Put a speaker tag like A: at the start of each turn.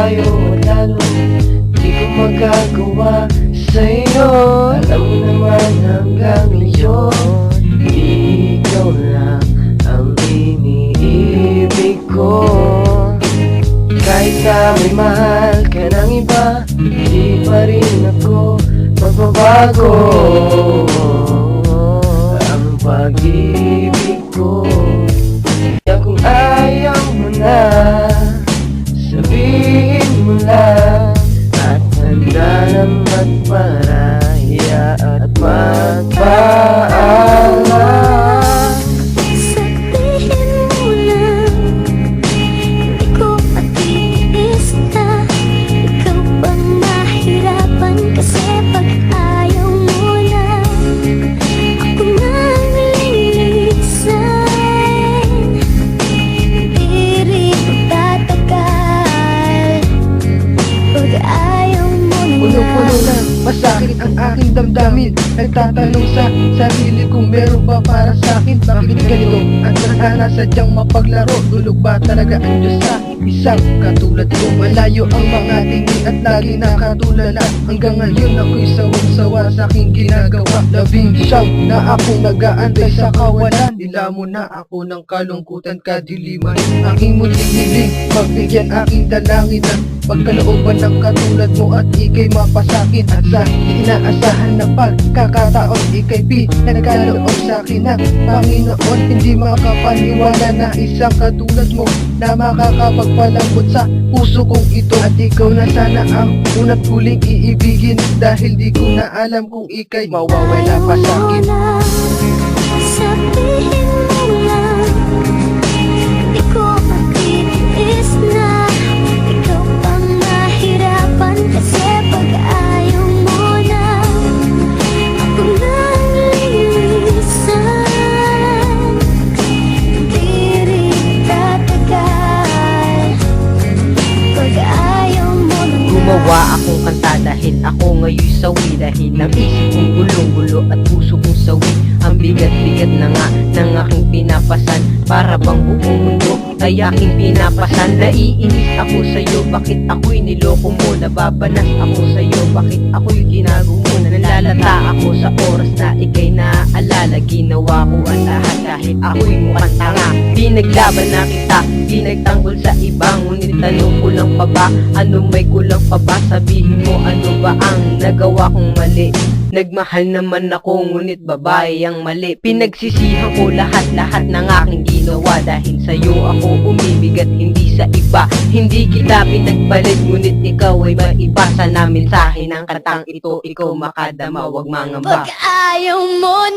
A: tayo at lalo di ko magagawa sa'yo. Alam mo naman hanggang ngayon ikaw lang ang iniibig ko. Kahit na may mahal ka ng iba, di pa rin ako magbabago. Ang pag-ibig ko, kaya kung ayaw mo na, sabihin mo lang. At handa na magparaya at magpaalam.
B: Sabihin mo lang, hindi ko matiis na ikaw bang mahirapan. Kasi pag ayaw mo na, ako nang lilisan. Hindi rin tatagal pag ayaw mo na.
C: Puno-puno na, masakit ang aking damdamin. Nagtatanong sa sarili kung meron ba para sa'kin. Bakit ganito? Ang tadhana sadyang mapaglaro. Tulog ba talaga ang Diyos sa isang katulad ko? Malayo ang mga tingin at lagi nakatulala. Hanggang ngayon ako'y sawang-sawa sa aking ginagawa. Labing siyam na akong nag-aantay sa kawalan. Nila mo na ako ng kalungkutan, kadiliman. Aking munting hiling, magbigyan aking dalangin ng pagkalooban ng katulad mo at ikay mapasakin. At sa inaasahan na pagkakataon, ikay pinagkaloob sa'kin ng Panginoon. Hindi makapaniwala na isang katulad mo na makakapagpalambot sa puso kong ito. At ikaw na sana ang una't huling iibigin, dahil di ko na alam kung ikay mawawala pa sa'kin.
B: Sabihin mo lang, hindi ko matiis na ikaw pang mahirapan. Kasi pag ayaw mo na, ako nang lilisan. Hindi rin tatagal pag ayaw mo na.
D: Gumawa akong kanta dahil ako ngayon sawi. Dahil ang isip kong gulong-gulo at puso kong sawi. Ang bigat-bigat na nga ng aking pinapasan. Para bang buong mundo ay aking pinapasan. Naiinis ako sa'yo, bakit ako'y niloko mo? Nababanas ako sa'yo, bakit ako'y ginago mo? Nalalata ako sa oras na ikay naaalala. Ginawa ko ang lahat kahit ako'y mukhang tanga. Pinaglaban na kita, pinagtanggol sa iba. Ngunit tanong ko lang pa ba, ano may kulang pa ba? Sabihin mo ano ba ang nagawa kong mali? Nagmahal naman ako, ngunit babae ang mali. Pinagsisihan ko lahat-lahat ng aking ginawa. Dahil sa'yo ako umibig at hindi sa iba. Hindi kita pinagpalit, ngunit ikaw ay maibasa na mensahe ng kantang ito. Ikaw makadama, wag mangamba.
B: Pag ayaw mo